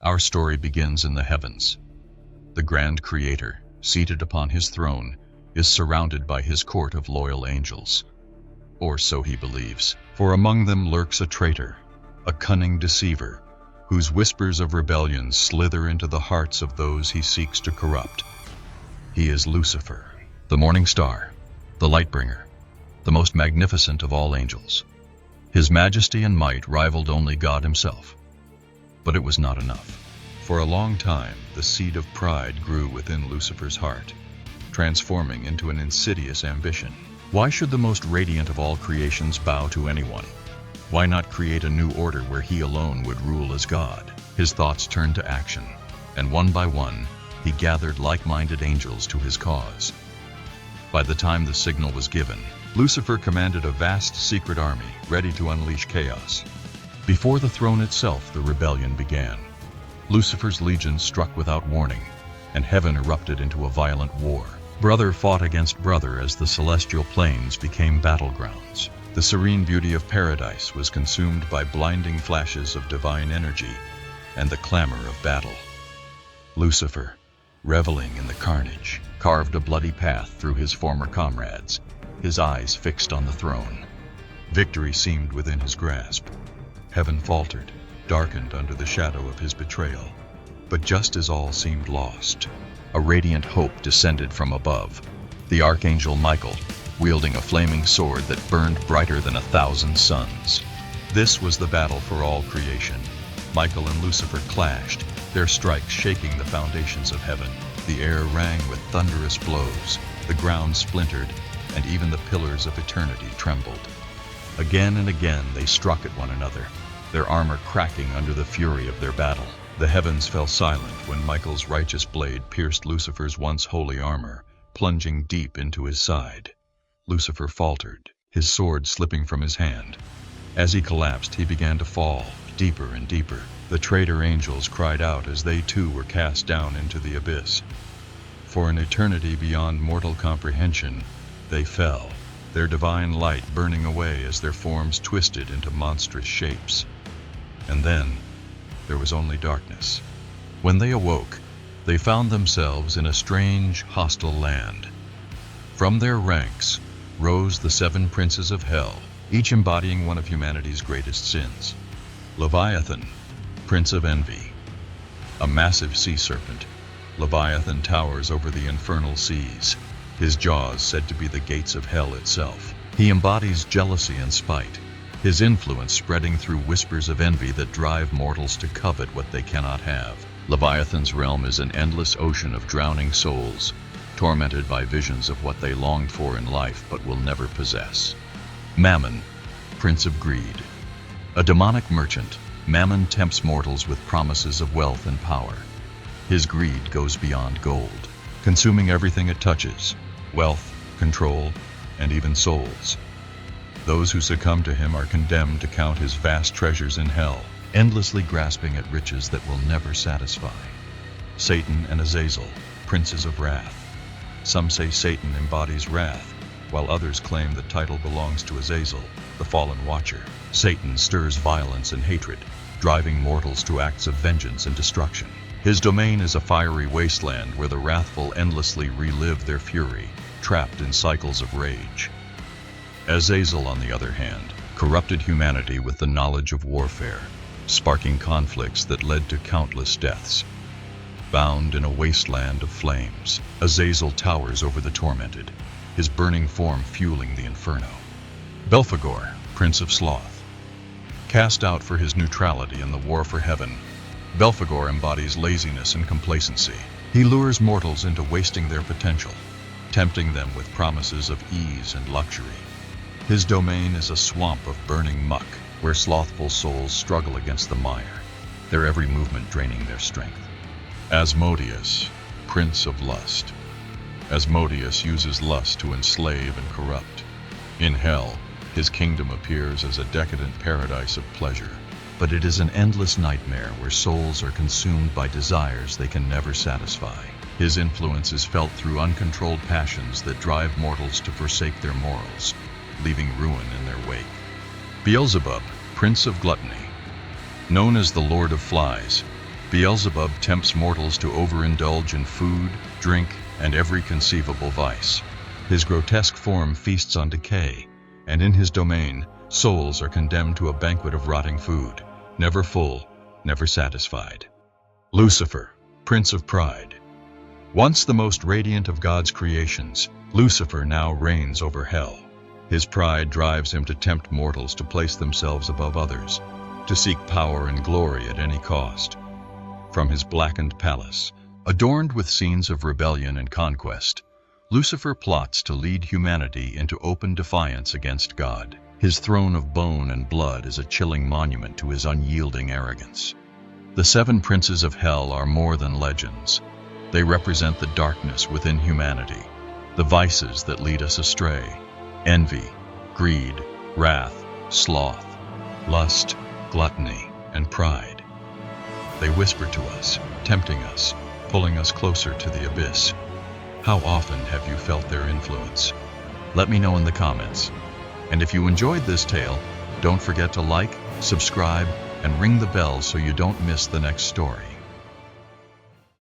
Our story begins in the heavens. The grand creator, seated upon his throne, is surrounded by his court of loyal angels. Or so he believes, for among them lurks a traitor, a cunning deceiver, whose whispers of rebellion slither into the hearts of those he seeks to corrupt. He is Lucifer, the morning star, the light bringer, the most magnificent of all angels. His majesty and might rivaled only God himself. But it was not enough. For a long time, the seed of pride grew within Lucifer's heart, transforming into an insidious ambition. Why should the most radiant of all creations bow to anyone? Why not create a new order where he alone would rule as God? His thoughts turned to action, and one by one, he gathered like-minded angels to his cause. By the time the signal was given, Lucifer commanded a vast secret army ready to unleash chaos. Before the throne itself, the rebellion began. Lucifer's legions struck without warning, and heaven erupted into a violent war. Brother fought against brother as the celestial planes became battlegrounds. The serene beauty of paradise was consumed by blinding flashes of divine energy and the clamor of battle. Lucifer, reveling in the carnage, carved a bloody path through his former comrades, his eyes fixed on the throne. Victory seemed within his grasp. Heaven faltered, darkened under the shadow of his betrayal. But just as all seemed lost, a radiant hope descended from above. The archangel Michael, wielding a flaming sword that burned brighter than 1,000 suns. This was the battle for all creation. Michael and Lucifer clashed, their strikes shaking the foundations of heaven. The air rang with thunderous blows, the ground splintered, and even the pillars of eternity trembled. Again and again they struck at one another, their armor cracking under the fury of their battle. The heavens fell silent when Michael's righteous blade pierced Lucifer's once holy armor, plunging deep into his side. Lucifer faltered, his sword slipping from his hand. As he collapsed, he began to fall, deeper and deeper. The traitor angels cried out as they too were cast down into the abyss. For an eternity beyond mortal comprehension, they fell, their divine light burning away as their forms twisted into monstrous shapes. And then, there was only darkness. When they awoke, they found themselves in a strange, hostile land. From their ranks rose the 7 princes of hell, each embodying one of humanity's greatest sins. Leviathan, prince of envy. A massive sea serpent, Leviathan towers over the infernal seas, his jaws said to be the gates of hell itself. He embodies jealousy and spite, his influence spreading through whispers of envy that drive mortals to covet what they cannot have. Leviathan's realm is an endless ocean of drowning souls, tormented by visions of what they longed for in life but will never possess. Mammon, prince of greed. A demonic merchant, Mammon tempts mortals with promises of wealth and power. His greed goes beyond gold, consuming everything it touches: wealth, control, and even souls. Those who succumb to him are condemned to count his vast treasures in hell, endlessly grasping at riches that will never satisfy. Satan and Azazel, princes of wrath. Some say Satan embodies wrath, while others claim the title belongs to Azazel, the fallen watcher. Satan stirs violence and hatred, driving mortals to acts of vengeance and destruction. His domain is a fiery wasteland where the wrathful endlessly relive their fury, trapped in cycles of rage. Azazel, on the other hand, corrupted humanity with the knowledge of warfare, sparking conflicts that led to countless deaths. Bound in a wasteland of flames, Azazel towers over the tormented, his burning form fueling the inferno. Belphegor, prince of sloth. Cast out for his neutrality in the war for heaven, Belphegor embodies laziness and complacency. He lures mortals into wasting their potential, tempting them with promises of ease and luxury. His domain is a swamp of burning muck, where slothful souls struggle against the mire, their every movement draining their strength. Asmodeus, prince of lust. Asmodeus uses lust to enslave and corrupt. In hell, his kingdom appears as a decadent paradise of pleasure, but it is an endless nightmare where souls are consumed by desires they can never satisfy. His influence is felt through uncontrolled passions that drive mortals to forsake their morals, leaving ruin in their wake. Beelzebub, prince of gluttony. Known as the Lord of Flies, Beelzebub tempts mortals to overindulge in food, drink, and every conceivable vice. His grotesque form feasts on decay, and in his domain, souls are condemned to a banquet of rotting food, never full, never satisfied. Lucifer, Prince of Pride. Once the most radiant of God's creations, Lucifer now reigns over hell. His pride drives him to tempt mortals to place themselves above others, to seek power and glory at any cost. From his blackened palace, adorned with scenes of rebellion and conquest, Lucifer plots to lead humanity into open defiance against God. His throne of bone and blood is a chilling monument to his unyielding arrogance. The seven princes of hell are more than legends. They represent the darkness within humanity, the vices that lead us astray: envy, greed, wrath, sloth, lust, gluttony, and pride. They whisper to us, tempting us, pulling us closer to the abyss. How often have you felt their influence? Let me know in the comments. And if you enjoyed this tale, don't forget to like, subscribe, and ring the bell so you don't miss the next story.